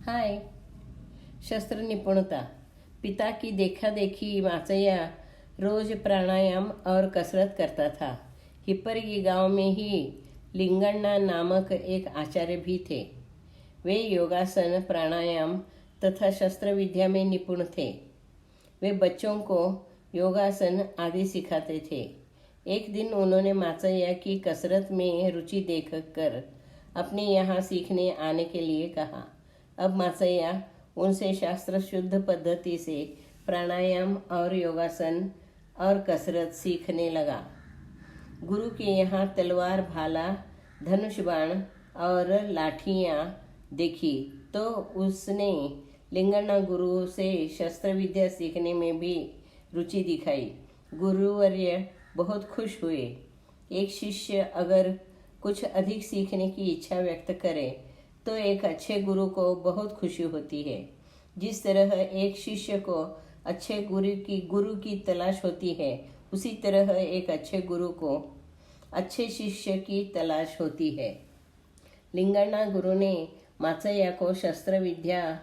हाय। शस्त्र निपुणता। पिता की देखा देखी माचैया रोज प्राणायाम और कसरत करता था। हिप्परगी गांव में ही लिंगण्णा नामक एक आचार्य भी थे। वे योगासन, प्राणायाम तथा शस्त्र विद्या में निपुण थे। वे बच्चों को योगासन आदि सिखाते थे। एक दिन उन्होंने माचैया की कसरत में रुचि देखकर अपने यहाँ सीखने आने के लिए कहा। अब माचैया उनसे शास्त्र शुद्ध पद्धति से प्राणायाम और योगासन और कसरत सीखने लगा। गुरु के यहाँ तलवार, भाला, धनुष बाण और लाठियाँ देखी तो उसने लिंगण्णा गुरु से शस्त्र विद्या सीखने में भी रुचि दिखाई। गुरुवर्य बहुत खुश हुए। एक शिष्य अगर कुछ अधिक सीखने की इच्छा व्यक्त करे तो एक अच्छे गुरु को बहुत खुशी होती है। जिस तरह एक शिष्य को अच्छे गुरु की तलाश होती है, उसी तरह एक अच्छे गुरु को अच्छे शिष्य की तलाश होती है। लिंगण्णा गुरु ने माचैया को शस्त्र विद्या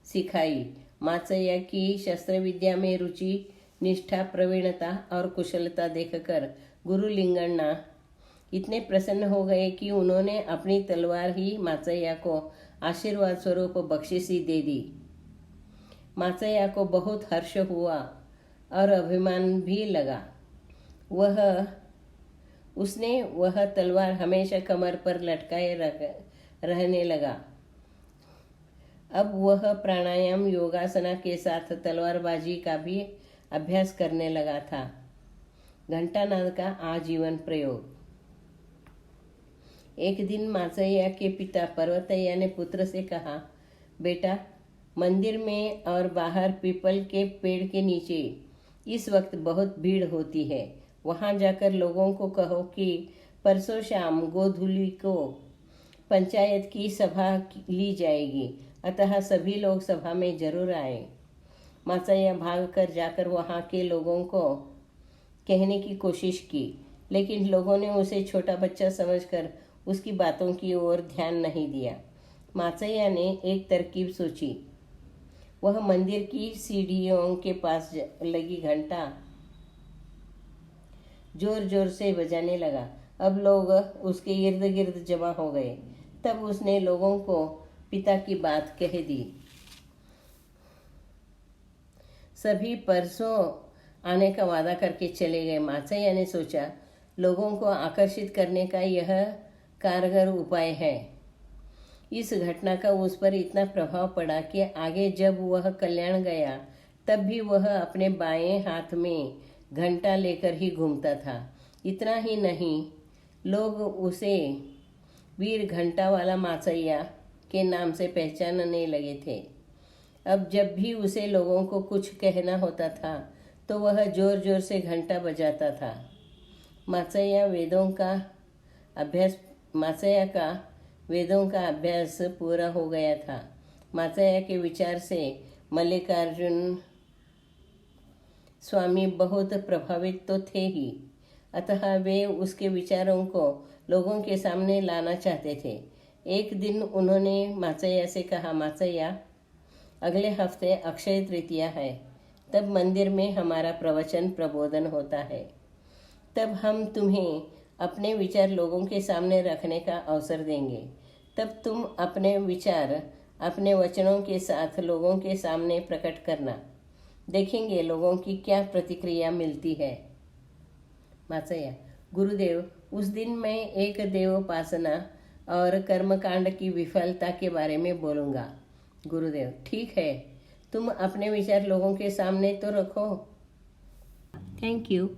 सिखाई। माचैया की शस्त्र विद्या में रुचि, निष्ठा, प्रवीणता और कुशलता देखकर गुरु लिंगण्णा इतने प्रसन्न हो गए कि उन्होंने अपनी तलवार ही माचैया को आशीर्वाद स्वरूप बख्शिशी दे दी। माचैया को बहुत हर्ष हुआ और अभिमान भी लगा। उसने वह तलवार हमेशा कमर पर लटकाए रहने लगा। अब वह प्राणायाम, योगासना के साथ तलवारबाजी का भी अभ्यास करने लगा था। घंटानाद का आजीवन प्रयोग। एक दिन माचैया के पिता पर्वतैया ने पुत्र से कहा, बेटा, मंदिर में और बाहर पीपल के पेड़ के नीचे इस वक्त बहुत भीड़ होती है। वहां जाकर लोगों को कहो कि परसों शाम गोधूली को पंचायत की सभा ली जाएगी, अतः सभी लोग सभा में जरूर आए। माचैया भागकर जाकर वहां के लोगों को कहने की कोशिश की, लेकिन लोगों ने उसे छोटा बच्चा समझकर उसकी बातों की ओर ध्यान नहीं दिया। माचैया ने एक तरकीब सोची। वह मंदिर की सीढ़ियों के पास लगी घंटा जोर जोर से बजाने लगा। अब लोग उसके इर्द गिर्द जमा हो गए। तब उसने लोगों को पिता की बात कह दी। सभी परसों आने का वादा करके चले गए। माचैया ने सोचा, लोगों को आकर्षित करने का यह कारगर उपाय है। इस घटना का उस पर इतना प्रभाव पड़ा कि आगे जब वह कल्याण गया तब भी वह अपने बाएं हाथ में घंटा लेकर ही घूमता था। इतना ही नहीं, लोग उसे वीर घंटा वाला माचैया के नाम से पहचानने लगे थे। अब जब भी उसे लोगों को कुछ कहना होता था तो वह जोर जोर से घंटा बजाता था। माचैया का वेदों का अभ्यास पूरा हो गया था। माचैया के विचार से मल्लिकार्जुन स्वामी बहुत प्रभावित तो थे ही, अतः वे उसके विचारों को लोगों के सामने लाना चाहते थे। एक दिन उन्होंने माचैया से कहा, माचैया, अगले हफ्ते अक्षय तृतीया है। तब मंदिर में हमारा प्रवचन प्रबोधन होता है। तब हम तुम्हें अपने विचार लोगों के सामने रखने का अवसर देंगे। तब तुम अपने विचार अपने वचनों के साथ लोगों के सामने प्रकट करना। देखेंगे लोगों की क्या प्रतिक्रिया मिलती है। माचैया, गुरुदेव, उस दिन मैं एक देवोपासना और कर्मकांड की विफलता के बारे में बोलूँगा। गुरुदेव, ठीक है, तुम अपने विचार लोगों के सामने तो रखो। Thank you.